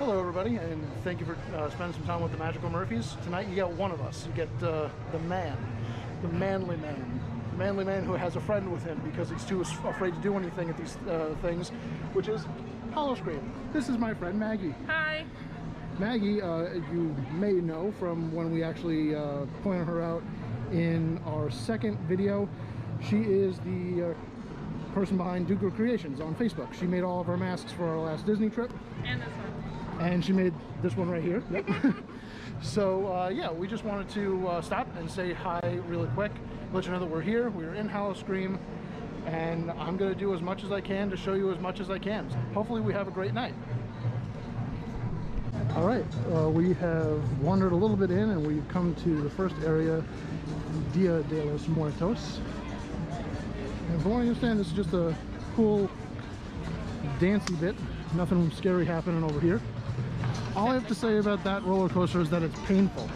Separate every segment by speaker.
Speaker 1: Hello everybody, and thank you for spending some time with the Magical Murphys. Tonight you get one of us. You get the manly man who has a friend with him because he's too afraid to do anything at these things, which is Hollow Scream. This is my friend Maggie.
Speaker 2: Hi.
Speaker 1: Maggie, you may know from when we actually pointed her out in our second video. She is the person behind Duker Creations on Facebook. She made all of our masks for our last Disney trip.
Speaker 2: And this one.
Speaker 1: And she made this one right here. Yep. So yeah, we just wanted to stop and say hi really quick, let you know that we're here. We're in Howl Scream, and I'm going to do as much as I can to show you as much as I can. Hopefully we have a great night. All right, we have wandered a little bit in, and we've come to the first area, Dia de los Muertos. And from what I understand, this is just a cool dancey bit. Nothing scary happening over here. All I have to say about that roller coaster is that it's painful.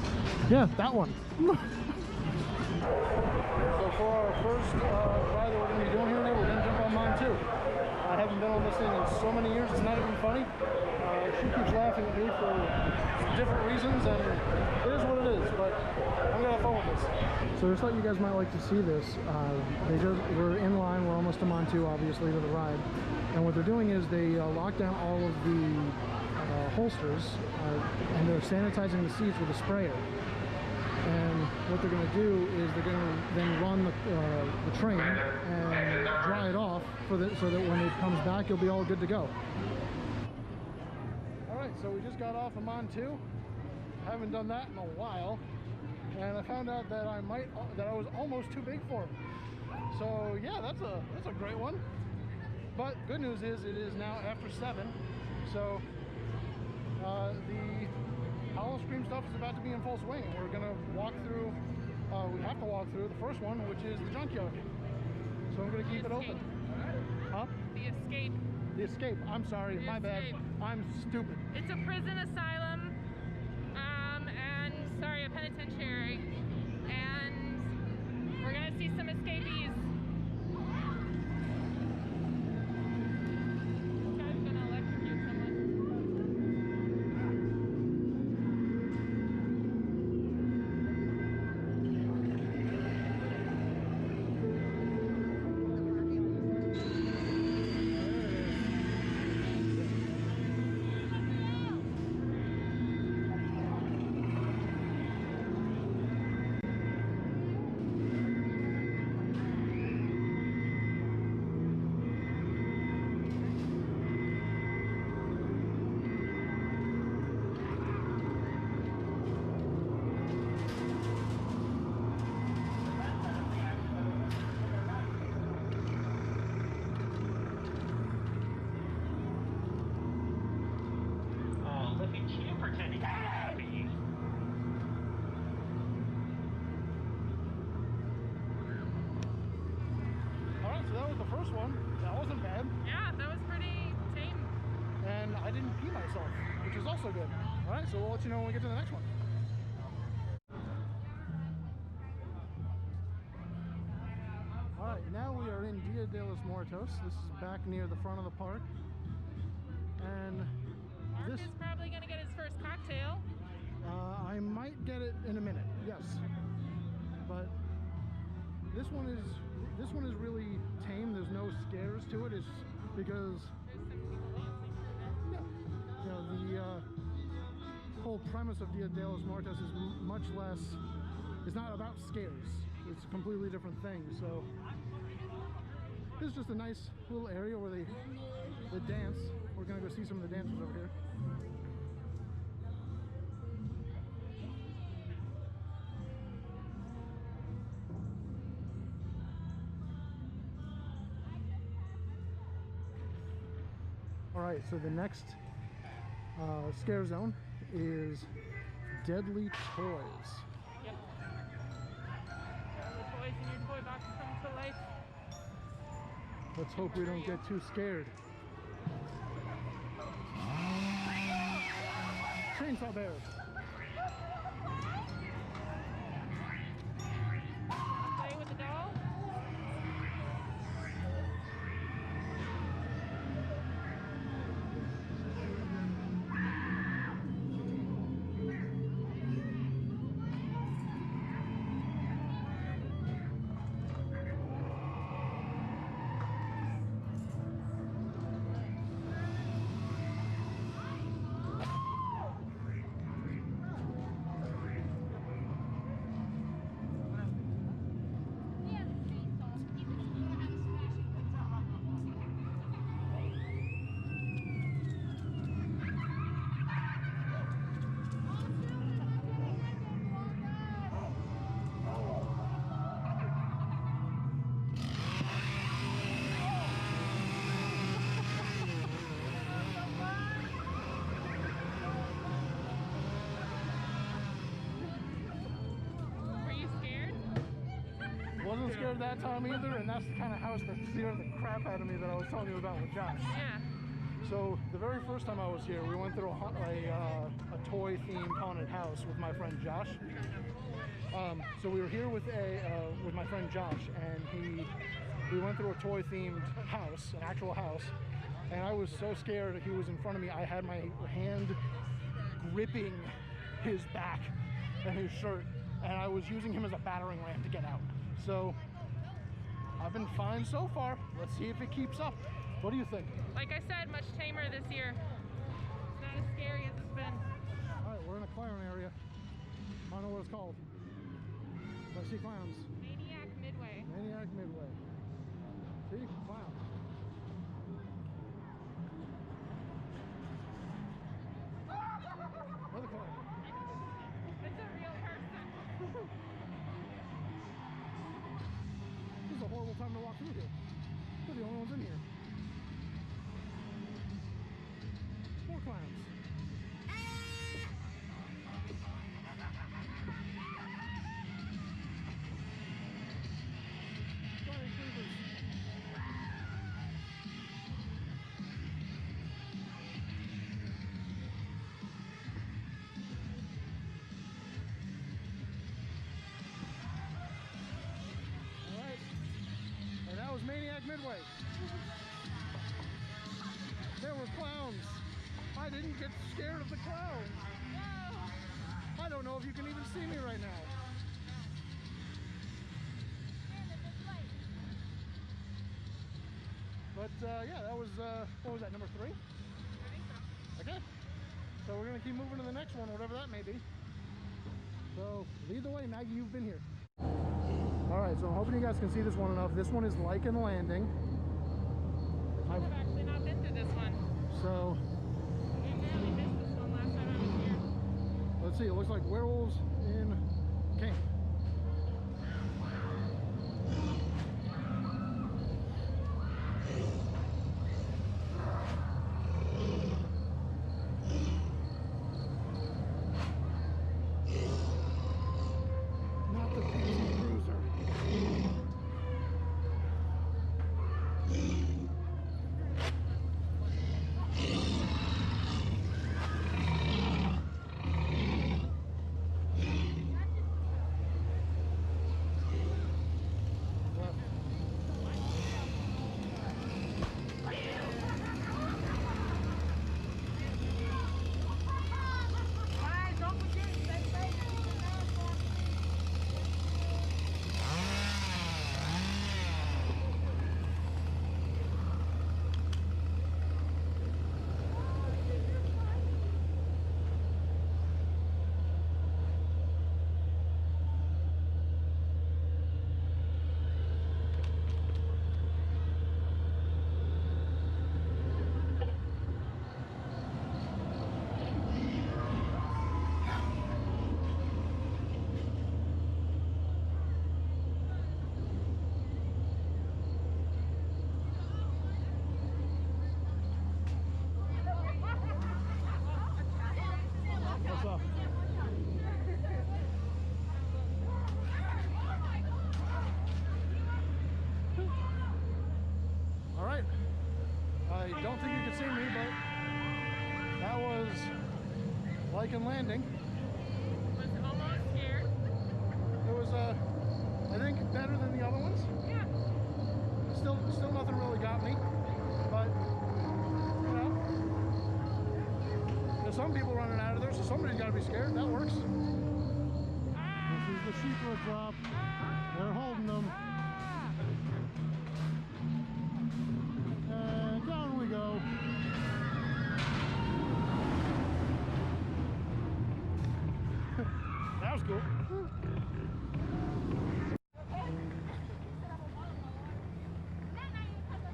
Speaker 1: Yeah, that one. So for our first ride that we're going to be doing here, we're going to jump on Mon 2. I haven't been on this thing in so many years, it's not even funny. She keeps laughing at me for different reasons, and it is what it is, but I'm going to have fun with this. So I just thought you guys might like to see this. We're in line, we're almost to Mon 2, obviously, to the ride. And what they're doing is they lock down all of the holsters, and they're sanitizing the seats with a sprayer. And what they're going to do is they're going to then run the train and dry it off so that when it comes back, you'll be all good to go. All right, so we just got off of Mon 2. Haven't done that in a while, and I found out that I was almost too big for it. So yeah, that's a great one. But good news is it is now after 7, so the Hollow Scream stuff is about to be in full swing. We're gonna walk through. We have to walk through the first one, which is the Junkyard. So I'm gonna keep it open. Huh?
Speaker 2: The Escape.
Speaker 1: The Escape. I'm sorry, my bad. I'm stupid.
Speaker 2: It's a prison asylum, and sorry, a penitentiary, and we're gonna see some escapees.
Speaker 1: Also good. All right, so we'll let you know when we get to the next one. All right, now we are in Dia de los Muertos. This is back near the front of the park, and
Speaker 2: Mark is probably gonna get his first cocktail.
Speaker 1: I might get it in a minute, yes. But this one is really tame. There's no scares to it. It's because the whole premise of Dia de los Muertos is much less, it's not about scares, it's a completely different thing. So this is just a nice little area where they dance. We're gonna go see some of the dancers over here. All right, so the next scare zone is Deadly Toys.
Speaker 2: Yep. All the toys in your toy box come to life.
Speaker 1: Let's hope we don't get too scared. Chainsaw Bear.
Speaker 2: Play with the doll.
Speaker 1: scared that time either, and that's the kind of house that scared the crap out of me that I was telling you about with Josh.
Speaker 2: Yeah.
Speaker 1: So the very first time I was here, we went through a toy-themed haunted house with my friend Josh. So we were here with my friend Josh, and we went through a toy-themed house, an actual house, and I was so scared. He was in front of me. I had my hand gripping his back and his shirt, and I was using him as a battering ram to get out. So I've been fine so far. Let's see if it keeps up. What do you think?
Speaker 2: Like I said, much tamer this year. It's not as scary as it's been.
Speaker 1: All right, we're in a clown area. I don't know what it's called. But I see clowns.
Speaker 2: Maniac Midway.
Speaker 1: Maniac Midway. See? Clown. Another clown.
Speaker 2: It's a real person.
Speaker 1: This is a horrible time to walk through here. We're the only ones in here. More clowns. Giant creepers. Alright. And that was Maniac Midway. There were clowns. I didn't get scared of the clowns.
Speaker 2: Whoa.
Speaker 1: I don't know if you can even see me right now. But yeah, that was, what was that, number 3?
Speaker 2: I think so.
Speaker 1: Okay. So we're gonna keep moving to the next one, whatever that may be. So lead the way, Maggie, you've been here. All right, so I'm hoping you guys can see this one enough. This one is Lycan Landing.
Speaker 2: I've actually not been to this one.
Speaker 1: So
Speaker 2: We barely missed this one last time I was here.
Speaker 1: let's see, it looks like werewolves in Kane. Not the PC Cruiser. What's up? All right. I don't think you can see me, but that was Lycan Landing.
Speaker 2: Was almost scared.
Speaker 1: It was, I think, better than the other ones.
Speaker 2: Yeah.
Speaker 1: Still nothing really got me, but you know, there's some people running out of there, so somebody's got to be scared. That works. This is the secret drop. They're holding them. And down we go. That was cool.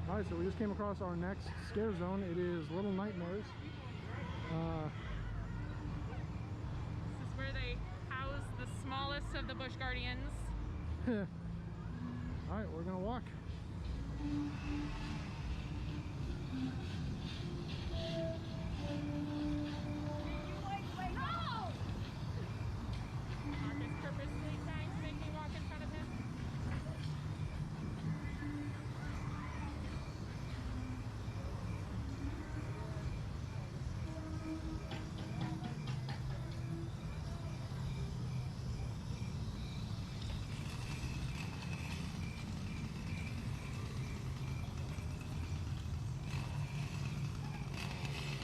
Speaker 1: All right, so we just came across our next scare zone. It is Little Nightmares.
Speaker 2: This is where they house the smallest of the Busch Gardens.
Speaker 1: All right, we're gonna walk.
Speaker 2: Marcus purposely trying to make me walk in front of him.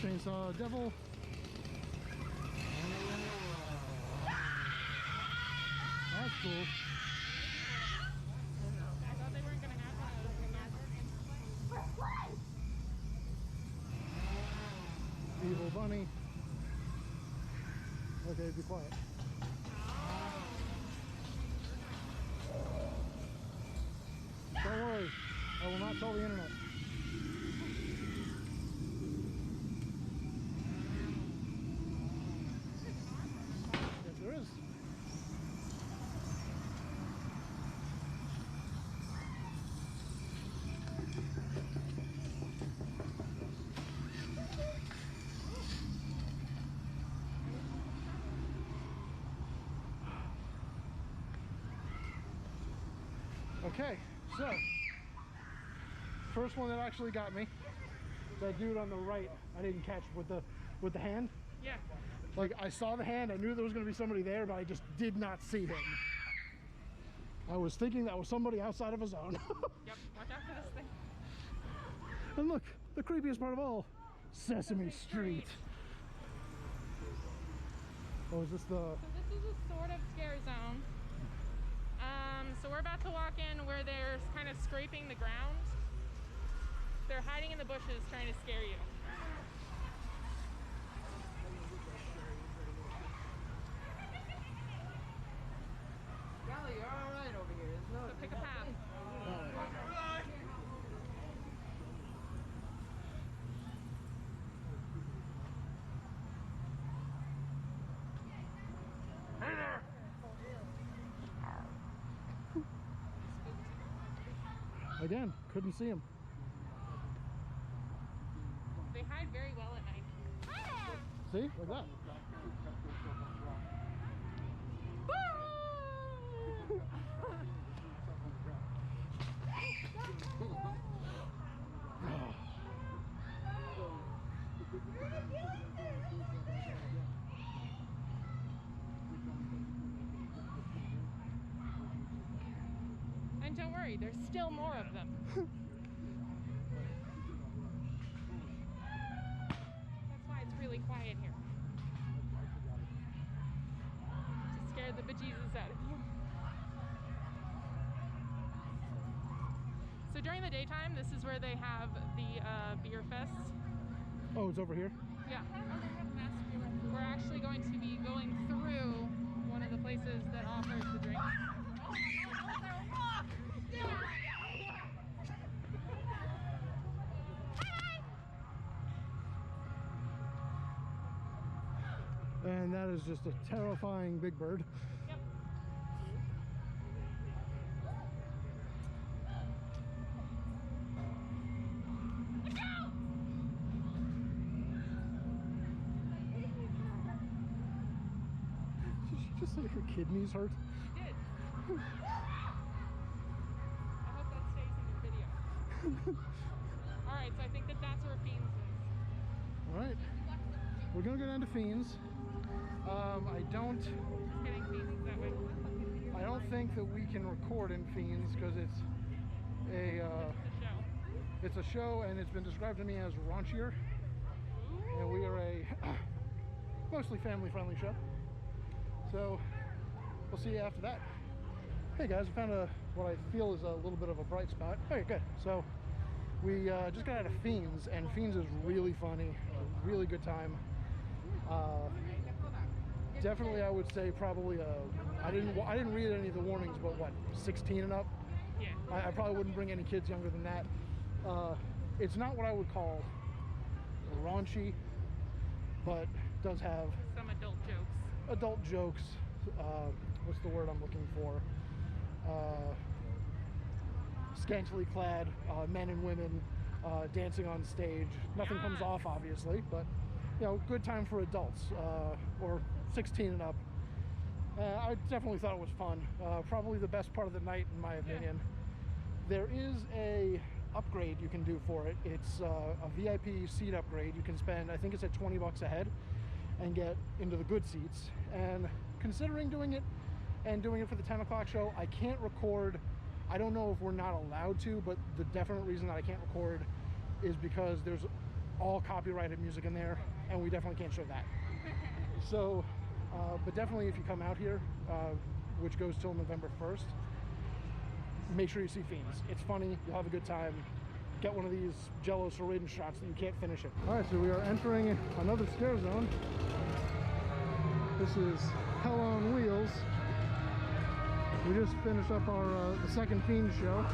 Speaker 1: Chainsaw Devil. That's cool.
Speaker 2: I thought they weren't going to have one.
Speaker 1: Evil Bunny. Okay, be quiet. Don't worry, I will not tell the internet. Yes, there is. Okay, so first one that actually got me, that dude on the right. I didn't catch with the hand.
Speaker 2: Yeah.
Speaker 1: Like, I saw the hand, I knew there was going to be somebody there, but I just did not see him. I was thinking that was somebody outside of a zone.
Speaker 2: Yep, watch out for this thing.
Speaker 1: And look, the creepiest part of all, Sesame Street. Oh, is this the...
Speaker 2: So this is a sort of scare zone. So we're about to walk in where they're kind of scraping the ground. They're hiding in the bushes trying to scare you.
Speaker 3: Golly, you're all right over here. There's no.
Speaker 2: So pick a path.
Speaker 3: Hey there!
Speaker 1: Again, couldn't see him.
Speaker 2: They hide very well at night.
Speaker 1: See? Like that.
Speaker 2: And don't worry, there's still more of them. That's why it's really quiet here. To scare the bejesus out of you. So during the daytime, this is where they have the beer fest.
Speaker 1: Oh, it's over here?
Speaker 2: Yeah. We're actually going to be going through one of the places that offers the drink.
Speaker 1: And that is just a terrifying big bird.
Speaker 2: Yep.
Speaker 1: Did she just say her kidneys hurt?
Speaker 2: She did. I hope that stays in your video. Alright, so I think that's where Fiends is.
Speaker 1: Alright. We're gonna go down to Fiends. I don't
Speaker 2: Just kidding, Fiends that way.
Speaker 1: I don't think that we can record in Fiends because it's
Speaker 2: The show.
Speaker 1: a show and it's been described to me as raunchier. And we are a mostly family-friendly show. So we'll see you after that. Hey guys, I found what I feel is a little bit of a bright spot. Okay, good. So we just got out of Fiends, and Fiends is really funny, a really good time. Definitely, I would say probably I didn't read any of the warnings, but what, 16 and up?
Speaker 2: Yeah.
Speaker 1: I probably wouldn't bring any kids younger than that. It's not what I would call raunchy, but does have
Speaker 2: Some adult jokes.
Speaker 1: adult jokes. What's the word I'm looking for? Scantily clad men and women dancing on stage. Nothing comes off, obviously, but you know, good time for adults or 16 and up. I definitely thought it was fun. Probably the best part of the night, in my opinion.
Speaker 2: Yeah.
Speaker 1: There is a upgrade you can do for it. It's a VIP seat upgrade. You can spend, I think it's at 20 bucks a head, and get into the good seats. And considering doing it and doing it for the 10 o'clock show, I can't record. I don't know if we're not allowed to, but the definite reason that I can't record is because there's all copyrighted music in there, and we definitely can't show that. So, but definitely if you come out here, which goes till November 1st, make sure you see Fiends. It's funny, you'll have a good time. Get one of these Jello syringe shots that you can't finish it. All right, so we are entering another scare zone. This is Hell on Wheels. We just finished up our the second Fiends show.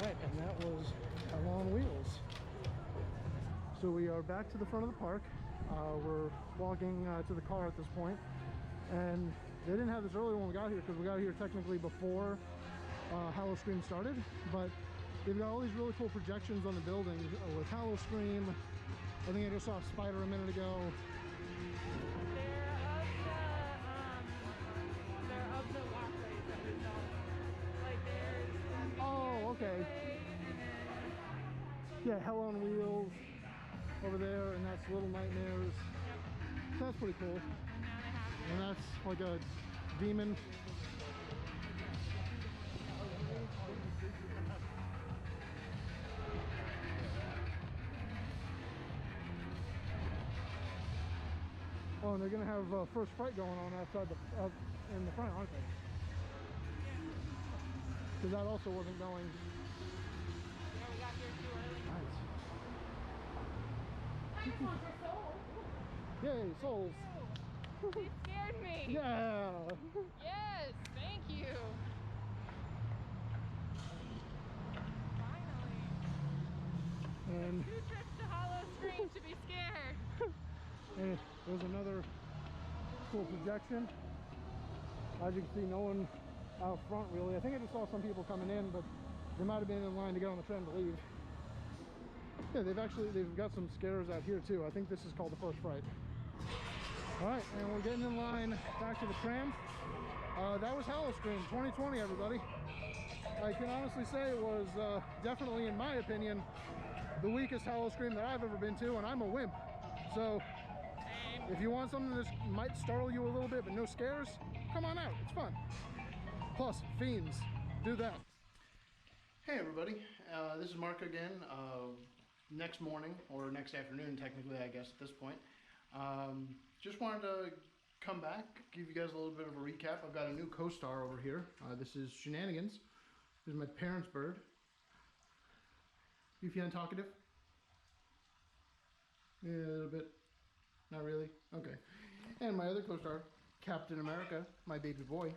Speaker 1: And that was Hell on Wheels. So we are back to the front of the park. We're walking to the car at this point, and they didn't have this earlier when we got here because we got here technically before Hallow Scream started, but they've got all these really cool projections on the building with Hallow Scream. I think I just saw a spider a minute ago.
Speaker 2: They're of the walkways that we saw. Like there's...
Speaker 1: Oh, okay. Yeah, Hell on Wheels over there, and that's Little Nightmares. Yep. So that's pretty cool.
Speaker 2: And now they have...
Speaker 1: And that's like a demon. Oh, and they're gonna have First Fright going on outside in the front, aren't they? Because that also wasn't going.
Speaker 2: Yeah, we got here too early.
Speaker 1: Nice.
Speaker 2: Dinosaurs are souls.
Speaker 1: Yay, souls.
Speaker 2: You scared me.
Speaker 1: Yeah.
Speaker 2: Yes, thank you. Finally.
Speaker 1: And
Speaker 2: 2 trips to Hollow Scream to be scared.
Speaker 1: and there's another cool projection. As you can see, no one out front really. I think I just saw some people coming in, but they might have been in line to get on the tram to leave. Yeah, they've got some scares out here too. I think this is called the First Fright. All right, and we're getting in line back to the tram. That was Hallow Scream 2020, everybody. I can honestly say it was definitely, in my opinion, the weakest Hallow Scream that I've ever been to, and I'm a wimp. So if you want something that might startle you a little bit but no scares, come on out, it's fun. Plus, Fiends, do that. Hey everybody, this is Mark again. Next morning, or next afternoon technically, I guess at this point. Just wanted to come back, give you guys a little bit of a recap. I've got a new co-star over here. This is Shenanigans. This is my parents' bird. You feeling talkative? Yeah, a little bit. Not really? Okay. And my other co-star, Captain America, my baby boy.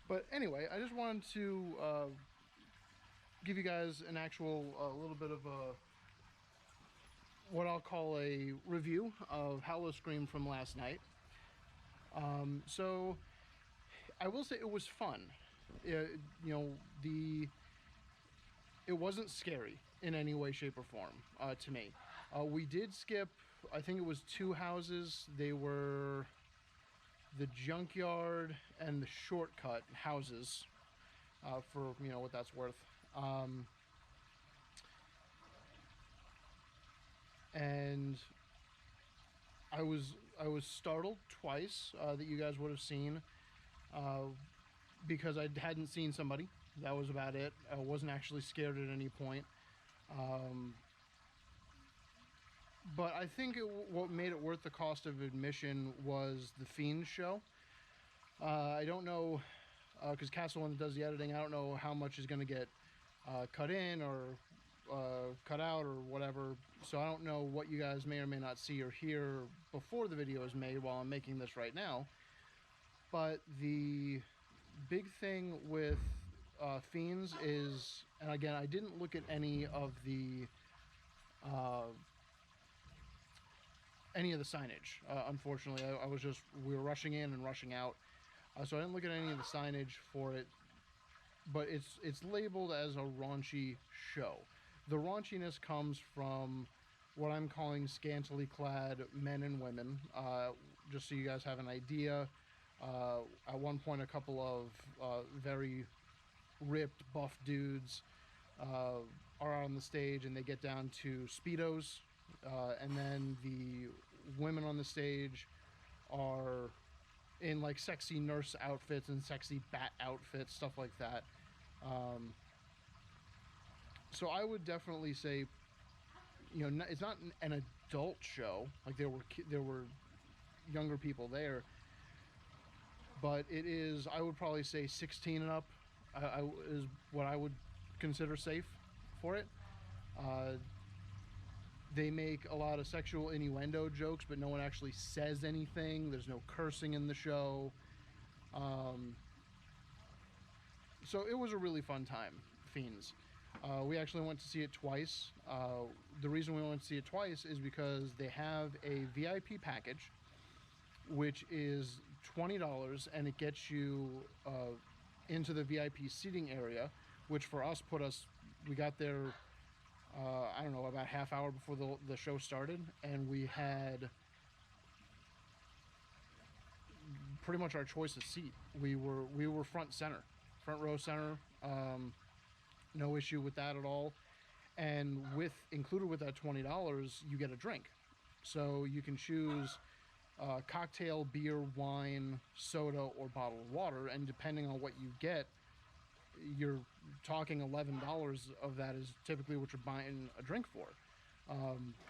Speaker 1: But anyway, I just wanted to give you guys an actual little bit of a what I'll call a review of Hallow Scream from last night. So I will say it was fun. It wasn't scary in any way, shape, or form to me. We did skip, I think it was 2 houses. They were the Junkyard and the Shortcut houses, for what that's worth. And I was startled twice that you guys would have seen. because I hadn't seen somebody. That was about it. I wasn't actually scared at any point. But I think what made it worth the cost of admission was the Fiends show. I don't know, because Castle does the editing, I don't know how much is going to get cut in or cut out or whatever. So I don't know what you guys may or may not see or hear before the video is made while I'm making this right now. But the big thing with Fiends is, and again, I didn't look at any of the signage, unfortunately. We were rushing in and rushing out, so I didn't look at any of the signage for it, but it's labeled as a raunchy show. The raunchiness comes from what I'm calling scantily clad men and women. Just so you guys have an idea, at one point a couple of very ripped, buff dudes are on the stage, and they get down to Speedos. And then the women on the stage are in like sexy nurse outfits and sexy bat outfits, stuff like that. So I would definitely say, you know, it's not an adult show. Like there were younger people there, but it is, I would probably say 16 and up is what I would consider safe for it. They make a lot of sexual innuendo jokes, but no one actually says anything. There's no cursing in the show. So it was a really fun time, Fiends. We actually went to see it twice. The reason we went to see it twice is because they have a VIP package, which is $20, and it gets you into the VIP seating area, which for us we got there, I don't know, about half hour before the show started, and we had pretty much our choice of seat. We were front row center. No issue with that at all. And included with that $20, you get a drink. So you can choose cocktail, beer, wine, soda, or bottled water, and depending on what you get, you're talking $11 of that is typically what you're buying a drink for.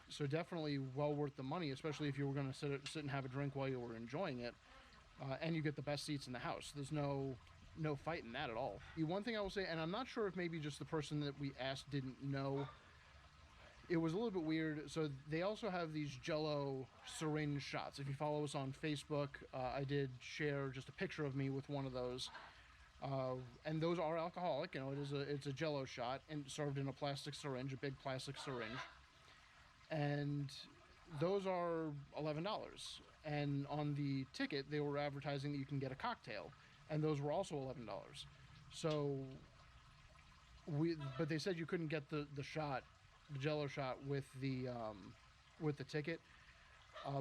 Speaker 1: So definitely well worth the money, especially if you were going to sit and have a drink while you were enjoying it. And you get the best seats in the house. There's no fight in that at all. The one thing I will say, and I'm not sure if maybe just the person that we asked didn't know, it was a little bit weird. So they also have these Jell-O syringe shots. If you follow us on Facebook, I did share just a picture of me with one of those. And those are alcoholic. You know, it's a Jell-O shot and served in a plastic syringe, a big plastic syringe. And those are $11. And on the ticket, they were advertising that you can get a cocktail, and those were also $11. So but they said you couldn't get the shot, the Jell-O shot with the ticket.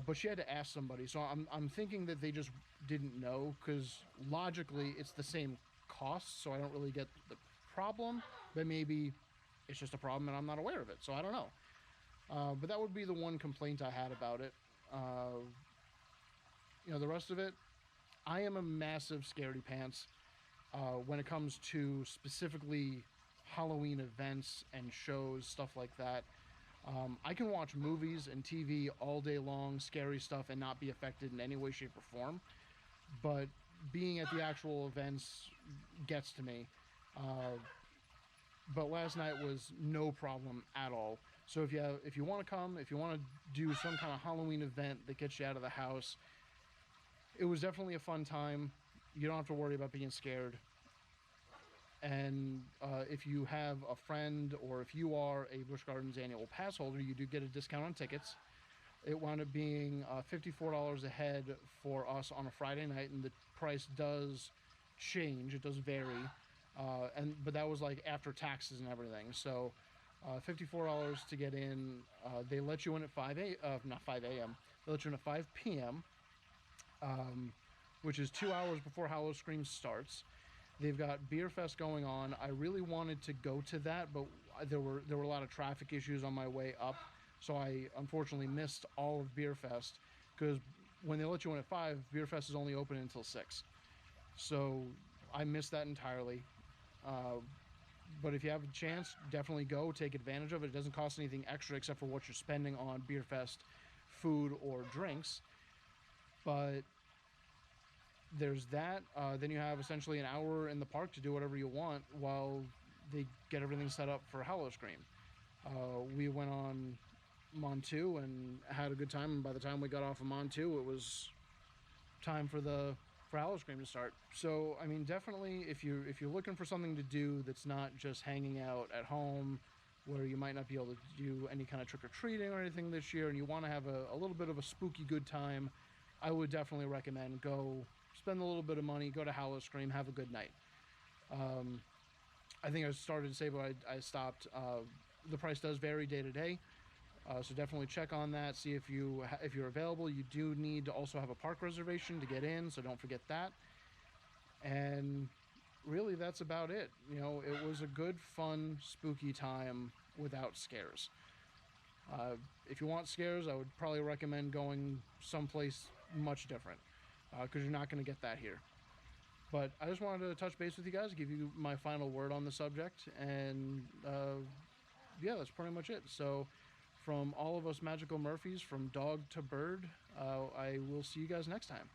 Speaker 1: But she had to ask somebody. So I'm thinking that they just didn't know, because logically it's the same cost. So I don't really get the problem, but maybe it's just a problem and I'm not aware of it. So I don't know. But that would be the one complaint I had about it. You know, the rest of it, I am a massive scaredy pants when it comes to specifically Halloween events and shows, stuff like that. I can watch movies and TV all day long, scary stuff, and not be affected in any way, shape, or form. But being at the actual events gets to me. But last night was no problem at all. So if you want to come, if you want to do some kind of Halloween event that gets you out of the house, it was definitely a fun time. You don't have to worry about being scared. And if you have a friend, or if you are a Busch Gardens annual pass holder, you do get a discount on tickets. It wound up being $54 a head for us on a Friday night, and the price does change. It does vary. But that was like after taxes and everything. So $54 to get in. They let you in at not 5 a.m. They let you in at 5 p.m., which is 2 hours before Howl Screams starts. They've got Beer Fest going on. I really wanted to go to that, but there were a lot of traffic issues on my way up, so I unfortunately missed all of Beer Fest, because when they let you in at 5, Beer Fest is only open until 6. So I missed that entirely. But if you have a chance, definitely go take advantage of it. It doesn't cost anything extra except for what you're spending on Beer Fest food or drinks. But there's that. Then you have essentially an hour in the park to do whatever you want while they get everything set up for Howl. We went on Montu and had a good time, and by the time we got off of Montu, it was time for Howl to start. So I mean, definitely if you're looking for something to do that's not just hanging out at home, where you might not be able to do any kind of trick-or-treating or anything this year, and you want to have a little bit of a spooky good time, I would definitely recommend go spend a little bit of money, go to Howl, have a good night. I think I started to say, but I stopped. The price does vary day to day, so definitely check on that. See if you're available. You do need to also have a park reservation to get in, so don't forget that. And really, that's about it. You know, it was a good, fun, spooky time without scares. If you want scares, I would probably recommend going someplace much different, because you're not going to get that here. But I just wanted to touch base with you guys, give you my final word on the subject, and yeah, that's pretty much it. So from all of us Magical Murphys, from dog to bird, I will see you guys next time.